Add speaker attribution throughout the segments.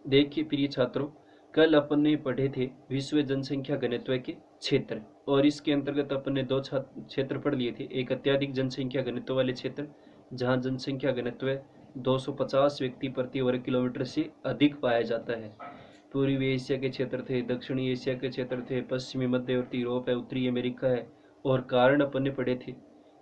Speaker 1: देखिए प्रिय छात्रों, कल अपन ने पढ़े थे विश्व जनसंख्या घनत्व के क्षेत्र, और इसके अंतर्गत अपन ने दो क्षेत्र पढ़ लिए थे। एक अत्यधिक जनसंख्या घनत्व वाले क्षेत्र, जहां जनसंख्या घनत्व 250 व्यक्ति प्रति वर्ग किलोमीटर से अधिक पाया जाता है। पूर्वी एशिया के क्षेत्र थे, दक्षिणी एशिया के क्षेत्र थे, पश्चिमी मध्यवर्ती यूरोप है, उत्तरी अमेरिका है। और कारण अपन ने पढ़े थे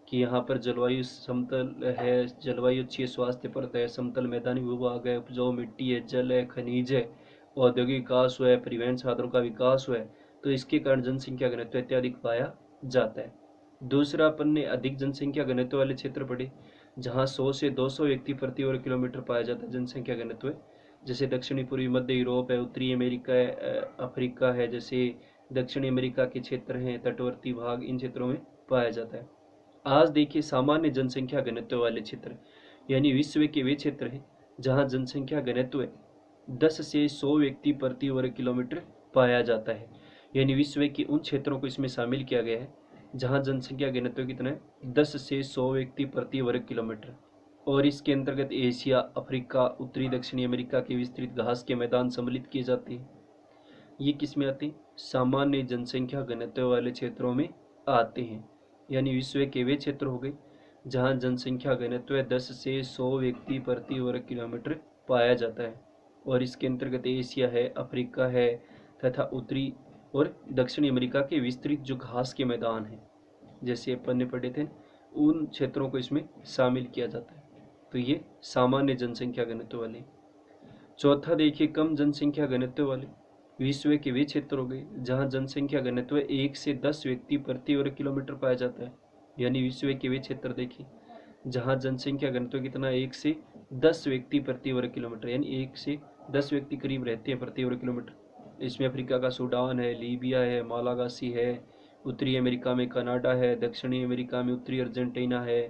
Speaker 1: कि यहाँ पर जलवायु समतल है, जलवायु अच्छी है, स्वास्थ्यप्रद है, समतल मैदानी भूभाग है, उपजाऊ मिट्टी है, जल है, खनिज है, औद्योगिक विकास हुआ है, परिवहन साधनों का विकास हुआ है। तो इसके कारण जनसंख्या घनत्व अत्यधिक पाया जाता है। दूसरा अपन ने अधिक जनसंख्या घनत्व वाले क्षेत्र पढ़े, जहाँ 100 से 200 व्यक्ति प्रति वर्ग किलोमीटर पाया जाता है जनसंख्या घनत्व। जैसे दक्षिणी पूर्वी मध्य यूरोप है, उत्तरी अमेरिका है, अफ्रीका है, जैसे दक्षिणी अमेरिका के क्षेत्र हैं, तटवर्ती भाग, इन क्षेत्रों में पाया जाता है। आज देखिए सामान्य जनसंख्या घनत्व वाले क्षेत्र, यानी विश्व के वे क्षेत्र हैं जहां जनसंख्या घनत्व 10 से 100 व्यक्ति प्रति वर्ग किलोमीटर पाया जाता है। यानी विश्व के उन क्षेत्रों को इसमें शामिल किया गया है जहां जनसंख्या घनत्व कितना है, 10 से 100 व्यक्ति प्रति वर्ग किलोमीटर। और इसके अंतर्गत एशिया, अफ्रीका, उत्तरी दक्षिणी अमेरिका के विस्तृत घास के मैदान सम्मिलित किए जाते हैं। ये किस में आते हैं? सामान्य जनसंख्या घनत्व वाले क्षेत्रों में आते हैं। यानी विश्व के वे क्षेत्र हो गए जहां जनसंख्या घनत्व 10 से 100 व्यक्ति प्रति वर्ग किलोमीटर पाया जाता है। और इसके अंतर्गत एशिया है, अफ्रीका है तथा उत्तरी और दक्षिणी अमेरिका के विस्तृत जो घास के मैदान हैं, जैसे अपन ने पढ़े थे, उन क्षेत्रों को इसमें शामिल किया जाता है। तो ये सामान्य जनसंख्या घनत्व वाले। चौथा देखिए कम जनसंख्या घनत्व वाले, विश्व के वे क्षेत्र हो गए जहां जनसंख्या घनत्व 1 से 10 व्यक्ति प्रति वर्ग किलोमीटर पाया जाता है। यानी विश्व के वे क्षेत्र देखिए जहां जनसंख्या घनत्व कितना, 1 से 10 व्यक्ति प्रति वर्ग किलोमीटर, यानी 1 से 10 व्यक्ति करीब रहते हैं प्रति वर्ग किलोमीटर। इसमें अफ्रीका का सूडान है, लीबिया है, मालागासी है, उत्तरी अमेरिका में कनाडा है, दक्षिणी अमेरिका में उत्तरी अर्जेंटीना है,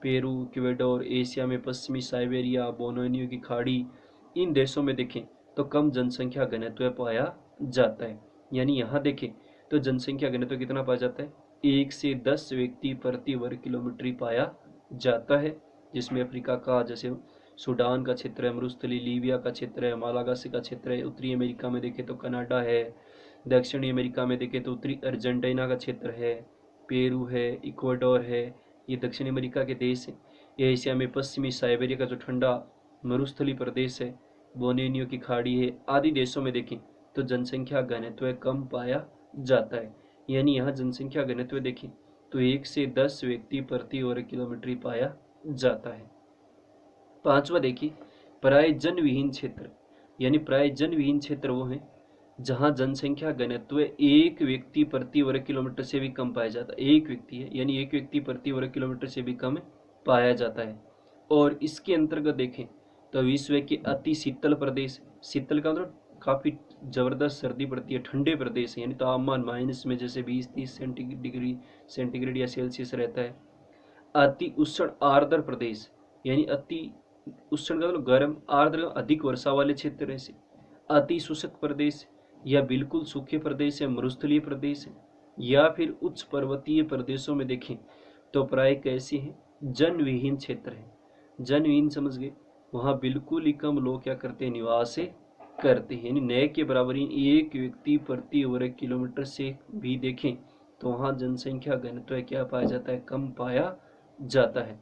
Speaker 1: पेरू, इक्वेडोर, एशिया में पश्चिमी साइबेरिया, बोर्नियो की खाड़ी, इन देशों में देखें तो कम जनसंख्या घनत्व पाया जाता है। यानी यहाँ देखें तो जनसंख्या घनत्व कितना पाया जाता है, 1 से 10 व्यक्ति प्रति वर्ग किलोमीटर पाया जाता है। जिसमें अफ्रीका का जैसे सूडान का क्षेत्र है, मरुस्थली लीबिया का क्षेत्र है, मालागासी का क्षेत्र है, उत्तरी अमेरिका में देखें तो कनाडा है, दक्षिणी अमेरिका में देखें तो उत्तरी अर्जेंटीना का क्षेत्र है, पेरू है, इक्वाडोर है, ये दक्षिणी अमेरिका के देश हैं। एशिया में पश्चिमी साइबेरिया का जो ठंडा मरुस्थली प्रदेश है, बोर्नियो की खाड़ी है, आदि देशों में देखें तो जनसंख्या घनत्व कम पाया जाता है। यानी यहाँ जनसंख्या घनत्व देखें तो 1 से 10 व्यक्ति प्रति वर्ग किलोमीटर पाया जाता है। पांचवा देखिए परायजन विहीन क्षेत्र, यानी परायजन विहीन क्षेत्र वो है जहां जनसंख्या घनत्व 1 व्यक्ति प्रति वर्ग किलोमीटर से भी कम पाया जाता है। 1 व्यक्ति है, यानी 1 व्यक्ति प्रति वर्ग किलोमीटर से भी कम पाया जाता है। और इसके अंतर्गत देखें तो विश्व के अति शीतल प्रदेश, शीतल का मतलब काफी जबरदस्त सर्दी पड़ती है, ठंडे प्रदेश है, यानी तापमान माइनस में जैसे 20-30 डिग्री सेंटीग्रेड या सेल्सियस रहता है। अति उष्ण आर्द्र प्रदेश, यानी अति उष्ण का मतलब गर्म, आर्द्र अधिक वर्षा वाले क्षेत्र से। अति शुष्क प्रदेश या बिल्कुल सूखे प्रदेश है, मरुस्थलीय प्रदेश है, या फिर उच्च पर्वतीय प्रदेशों में देखें तो प्राय कैसे हैं, जन विहीन क्षेत्र है। जन विहीन समझ गए, वहां बिल्कुल ही कम लोग क्या करते हैं, निवास करते हैं। यानी नए के बराबर 1 व्यक्ति प्रति वर्ग किलोमीटर से भी देखें तो वहां जनसंख्या घनत्व क्या पाया जाता है, कम पाया जाता है।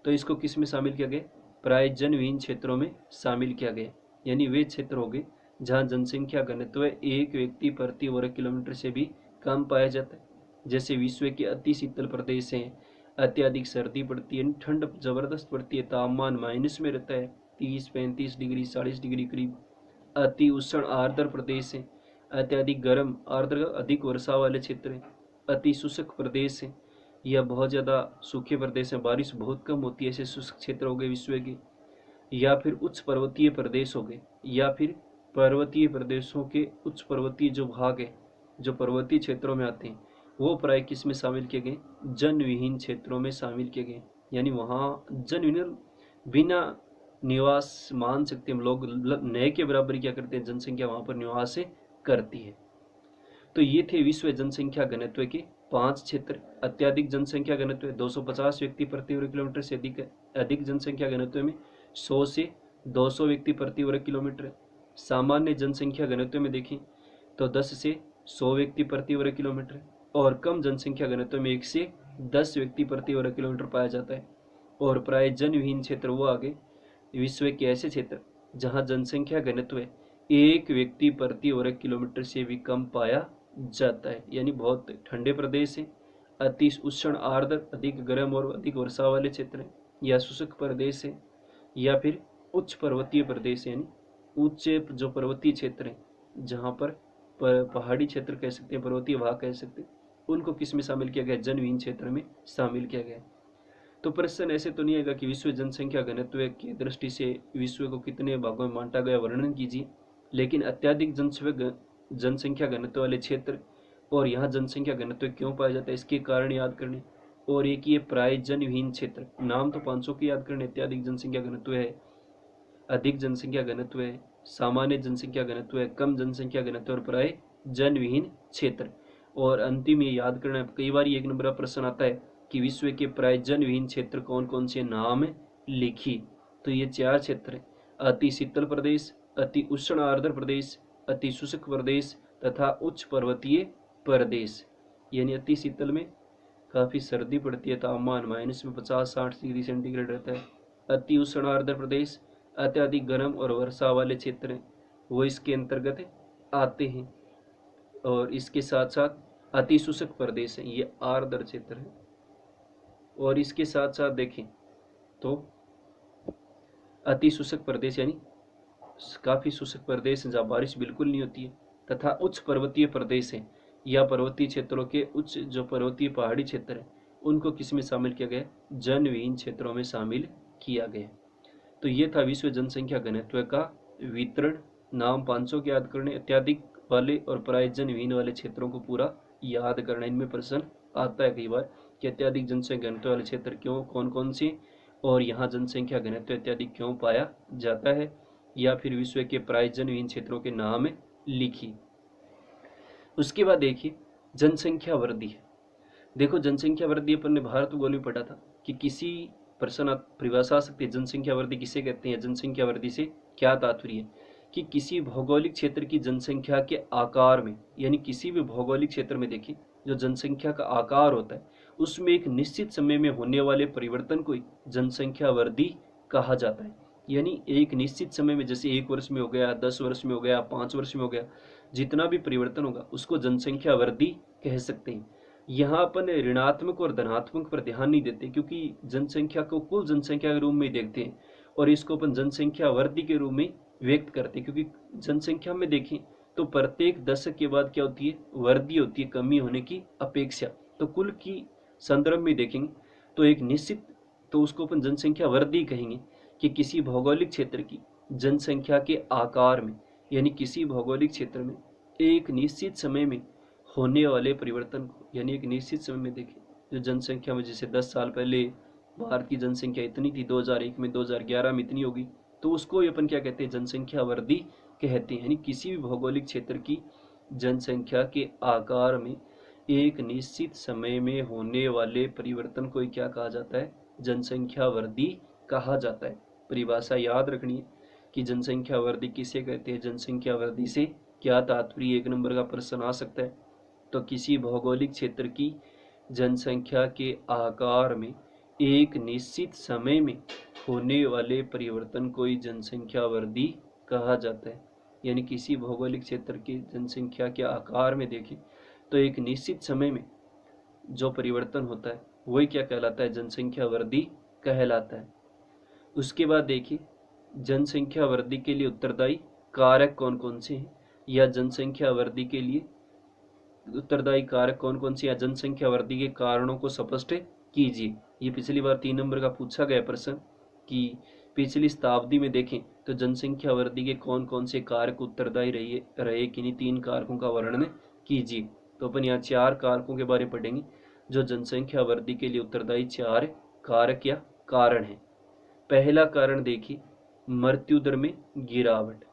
Speaker 1: तो इसको किस में शामिल किया गया, परायजन विहीन क्षेत्रों में शामिल किया गया। यानी वे क्षेत्र हो गए जहां जनसंख्या घनत्व 1 व्यक्ति प्रति वर्ग किलोमीटर से भी कम पाया जाता है। जैसे विश्व के अति शीतल प्रदेश हैं, अत्यधिक सर्दी पड़ती है, ठंड जबरदस्त पड़ती है, तापमान माइनस में रहता है, 30-35 डिग्री 40 डिग्री करीब। अति उष्ण आर्द्र प्रदेश है, अत्यधिक गर्म, आर्द्र अधिक वर्षा वाले क्षेत्र हैं। अति शुष्क प्रदेश है, यह बहुत ज़्यादा सूखे प्रदेश है, बारिश बहुत कम होती है, ऐसे शुष्क क्षेत्र हो गए विश्व के। या फिर उच्च पर्वतीय प्रदेश हो गए, या फिर पर्वतीय प्रदेशों के उच्च पर्वतीय जो भाग है, जो पर्वतीय क्षेत्रों में आते हैं, वो प्राय किस में शामिल किए गए, जन विहीन क्षेत्रों में शामिल किए गए। यानी वहाँ जन विहीन बिना निवास मान सकते हम लोग, नए के बराबर क्या करते हैं, जनसंख्या वहाँ पर निवास करती है। तो ये थे विश्व जनसंख्या घनत्व के 5 क्षेत्र। अत्यधिक जनसंख्या घनत्व 250 व्यक्ति प्रति वर्ग किलोमीटर से अधिक है। अधिक जनसंख्या घनत्व में 100 से 200 व्यक्ति प्रति वर्ग किलोमीटर है। सामान्य जनसंख्या घनत्व में देखें तो 10 से 100 व्यक्ति प्रति वर्ग किलोमीटर है, और कम जनसंख्या घनत्व में 1 से 10 व्यक्ति प्रति वर्ग किलोमीटर पाया जाता है। और प्राय जनविहीन क्षेत्र वो आगे विश्व के ऐसे क्षेत्र जहाँ जनसंख्या घनत्व 1 व्यक्ति प्रति वर्ग किलोमीटर से भी कम पाया जाता है, यानी बहुत ठंडे प्रदेश है, अति उष्ण आर्द्र अधिक गर्म और अधिक वर्षा वाले क्षेत्र हैं, या शुष्क प्रदेश है, या फिर उच्च पर्वतीय प्रदेश यानी उच्च जो पर्वतीय क्षेत्र है जहाँ पर पहाड़ी क्षेत्र कह सकते हैं, पर्वतीय भाग कह सकते हैं, उनको किस में शामिल किया गया? जनविहीन क्षेत्र में शामिल किया गया। तो प्रश्न ऐसे तो नहीं आएगा कि विश्व जनसंख्या घनत्व की दृष्टि से विश्व को कितने भागों में बांटा गया वर्णन कीजिए, लेकिन अत्यधिक जनसंख्या घनत्व वाले क्षेत्र और यहाँ जनसंख्या घनत्व क्यों पाया जाता है इसके कारण याद करने, और एक ये प्राय जनविहीन क्षेत्र, नाम तो 500 के याद करने, अत्यधिक जनसंख्या घनत्व है, अधिक जनसंख्या घनत्व है, सामान्य जनसंख्या घनत्व है, कम जनसंख्या घनत्व और प्राय जनविहीन क्षेत्र। और अंतिम ये याद करना, कई बार 1 नंबर का प्रश्न आता है कि विश्व के प्राय जनविहीन क्षेत्र कौन कौन से, नाम लिखिए। तो ये 4 क्षेत्र है, अति शीतल प्रदेश, अति उष्ण आर्द्र प्रदेश, अति शुष्क प्रदेश तथा उच्च पर्वतीय प्रदेश। यानी अति शीतल में काफ़ी सर्दी पड़ती है, तापमान -50-60 डिग्री सेंटीग्रेड रहता है। अति उष्ण आर्द्र प्रदेश अत्यधिक गर्म और वर्षा वाले क्षेत्र हैं, वो इसके अंतर्गत आते हैं। और इसके साथ साथ अति शुष्क प्रदेश है, ये आर्द्र क्षेत्र है। और इसके साथ साथ देखें तो अति शुष्क प्रदेश यानी काफ़ी शुष्क प्रदेश जहाँ बारिश बिल्कुल नहीं होती है, तथा उच्च पर्वतीय प्रदेश है या पर्वतीय क्षेत्रों के उच्च जो पर्वतीय पहाड़ी क्षेत्र है उनको किस में शामिल किया गया? जनविहीन क्षेत्रों में शामिल किया गया। तो ये था विश्व जनसंख्या घनत्व का वितरण। नाम 500 के याद करने, अत्यधिक वाले और प्राय जनविहीन वाले क्षेत्रों को पूरा याद करना। इनमें प्रश्न आता है कई बार कि अत्यधिक जनसंख्या घनत्व वाले क्षेत्र क्यों, कौन कौन से, और यहाँ जनसंख्या घनत्व अत्यधिक क्यों पाया जाता है, या फिर विश्व के प्राय जनविहीन क्षेत्रों के नाम लिखिए। उसके बाद देखिए जनसंख्या वृद्धि। देखो जनसंख्या वृद्धि अपन ने भारत भूगोल में पढ़ा था कि किसी प्रश्न परिभाषा आ सकती है, जनसंख्या वृद्धि किसे कहते हैं, जनसंख्या वृद्धि से क्या तात्पर्य है कि किसी भौगोलिक क्षेत्र की जनसंख्या के आकार में, यानी किसी भी भौगोलिक क्षेत्र में देखिए जो जनसंख्या का आकार होता है उसमें एक निश्चित समय में होने वाले परिवर्तन को जनसंख्या वृद्धि कहा जाता है। यानी एक निश्चित समय में, जैसे 1 वर्ष में हो गया, 10 वर्ष में हो गया, 5 वर्ष में हो गया, जितना भी परिवर्तन होगा उसको जनसंख्या वृद्धि कह सकते हैं। यहाँ अपन ऋणात्मक और धनात्मक पर ध्यान नहीं देते क्योंकि जनसंख्या को कुल जनसंख्या के रूप में देखते हैं और इसको अपन जनसंख्या वृद्धि के रूप में व्यक्त करते हैं, क्योंकि जनसंख्या में देखें तो प्रत्येक दशक के बाद क्या होती है? वृद्धि होती है, कमी होने की अपेक्षा। तो कुल की संदर्भ में देखेंगे तो एक निश्चित, तो उसको अपन जनसंख्या वृद्धि कहेंगे कि किसी भौगोलिक क्षेत्र की जनसंख्या के आकार में, यानी किसी भौगोलिक क्षेत्र में एक निश्चित समय में होने वाले परिवर्तन को, यानी एक निश्चित समय में देखें जो जनसंख्या में, जैसे 10 साल पहले भारत की जनसंख्या इतनी थी, 2001 में, 2011 में इतनी होगी, तो उसको अपन क्या कहते हैं? जनसंख्या वृद्धि कहते हैं। यानी किसी भी भौगोलिक क्षेत्र की जनसंख्या के आकार में एक निश्चित समय में होने वाले परिवर्तन को क्या कहा जाता है? जनसंख्या वृद्धि कहा जाता है। परिभाषा याद रखनी है कि जनसंख्या वृद्धि किसे कहते हैं, जनसंख्या वृद्धि से क्या तात्पर्य, 1 नंबर का प्रश्न आ सकता है। तो किसी भौगोलिक क्षेत्र की जनसंख्या के आकार में एक निश्चित समय में होने वाले परिवर्तन को ही जनसंख्या वृद्धि कहा जाता है। यानी किसी भौगोलिक क्षेत्र की जनसंख्या के आकार में देखें तो एक निश्चित समय में जो परिवर्तन होता है वही क्या कहलाता है? जनसंख्या वृद्धि कहलाता है। उसके बाद देखिए जनसंख्या वृद्धि के लिए उत्तरदायी कारक कौन कौन से हैं, या जनसंख्या वृद्धि के लिए उत्तरदायी कारक कौन कौन से, या जनसंख्या वृद्धि के कारणों को स्पष्ट कीजिए। ये पिछली बार 3 नंबर का पूछा गया प्रश्न कि पिछली शताब्दी में देखें तो जनसंख्या वृद्धि के कौन कौन से कारक उत्तरदायी रहे किन्हीं 3 कारकों का वर्णन कीजिए। तो अपन यहाँ 4 कारकों के बारे में पढ़ेंगे जो जनसंख्या वृद्धि के लिए उत्तरदायी 4 कारक या कारण है। पहला कारण देखिए मृत्यु दर में गिरावट।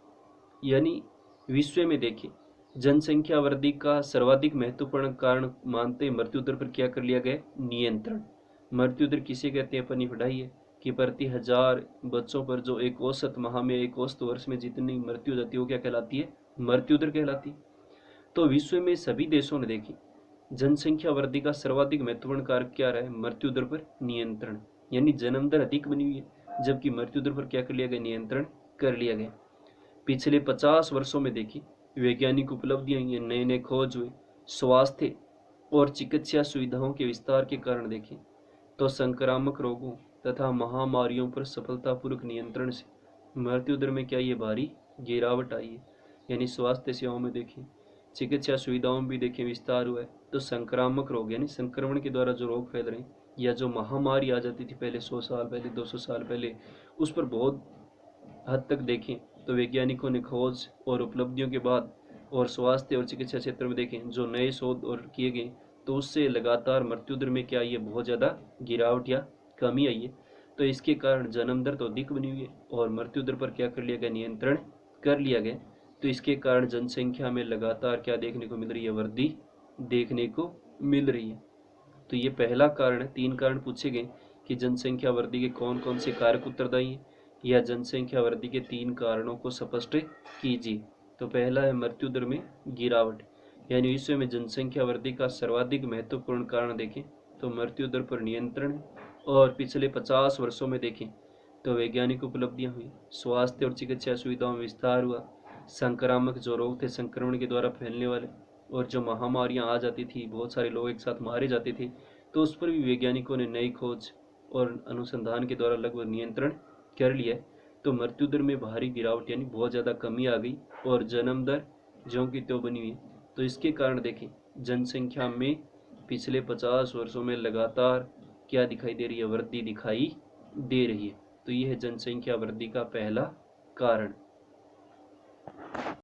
Speaker 1: यानी विश्व में देखिए जनसंख्या वृद्धि का सर्वाधिक महत्वपूर्ण कारण मानते मृत्यु दर पर क्या कर लिया गया? नियंत्रण। मृत्यु दर किसे कहते हैं? अपन ने पढ़ाई है कि प्रति 1000 बच्चों पर जो एक औसत माह में, एक औसत वर्ष में जितनी मृत्यु हो जाती है वो क्या कहलाती है? मृत्यु दर कहलाती है। तो विश्व में सभी देशों ने देखी जनसंख्या वृद्धि का सर्वाधिक महत्वपूर्ण कारक क्या रहा है? मृत्यु दर पर नियंत्रण, यानी जन्म दर अधिक बनी हुई है, जबकि मृत्यु दर पर क्या कर लिया गया? नियंत्रण कर लिया गया। पिछले 50 वर्षों में देखी वैज्ञानिक उपलब्धियां, ये नए नए खोज हुए, स्वास्थ्य और चिकित्सा सुविधाओं के विस्तार के कारण देखें तो संक्रामक रोगों तथा महामारियों पर सफलतापूर्वक नियंत्रण से मृत्यु दर में क्या ये भारी गिरावट आई है। यानी स्वास्थ्य सेवाओं में देखें, चिकित्सा सुविधाओं में भी देखें विस्तार हुआ है। तो संक्रामक रोग यानी संक्रमण के द्वारा जो रोग फैल रहे हैं, या जो महामारी आ जाती थी पहले 100 साल पहले, 200 साल पहले, उस पर बहुत हद तक देखें तो वैज्ञानिकों ने खोज और उपलब्धियों के बाद और स्वास्थ्य और चिकित्सा क्षेत्र में देखें जो नए शोध और किए गए, तो उससे लगातार मृत्यु दर में क्या आई है? बहुत ज़्यादा गिरावट या कमी आई है। तो इसके कारण जन्म दर तो अधिक बनी हुई है और मृत्यु दर पर क्या कर लिया गया? नियंत्रण कर लिया गया। तो इसके कारण जनसंख्या में लगातार क्या देखने को मिल रही है? वृद्धि देखने को मिल रही है। तो ये पहला कारण है। 3 कारण पूछे गए कि जनसंख्या वृद्धि के कौन कौन से कारक उत्तरदायी हैं, या जनसंख्या वृद्धि के 3 कारणों को स्पष्ट कीजिए। तो पहला है मृत्यु दर में गिरावट, यानी विश्व में जनसंख्या वृद्धि का सर्वाधिक महत्वपूर्ण कारण देखें तो मृत्यु दर पर नियंत्रण है। और पिछले 50 वर्षों में देखें तो वैज्ञानिक उपलब्धियां हुई, स्वास्थ्य और चिकित्सा सुविधाओं में विस्तार हुआ, संक्रामक जो रोग थे संक्रमण के द्वारा फैलने वाले, और जो महामारियां आ जाती थी, बहुत सारे लोग एक साथ मारे जाते थे, तो उस पर भी वैज्ञानिकों ने नई खोज और अनुसंधान के द्वारा लगभग नियंत्रण कर लिया है। तो मृत्यु दर में भारी गिरावट यानी बहुत ज़्यादा कमी आ गई, और जन्म दर ज्यों की त्यों बनी हुई है। तो इसके कारण देखें जनसंख्या में पिछले 50 वर्षों में लगातार क्या दिखाई दे रही है? वृद्धि दिखाई दे रही है। तो यह है जनसंख्या वृद्धि का पहला कारण।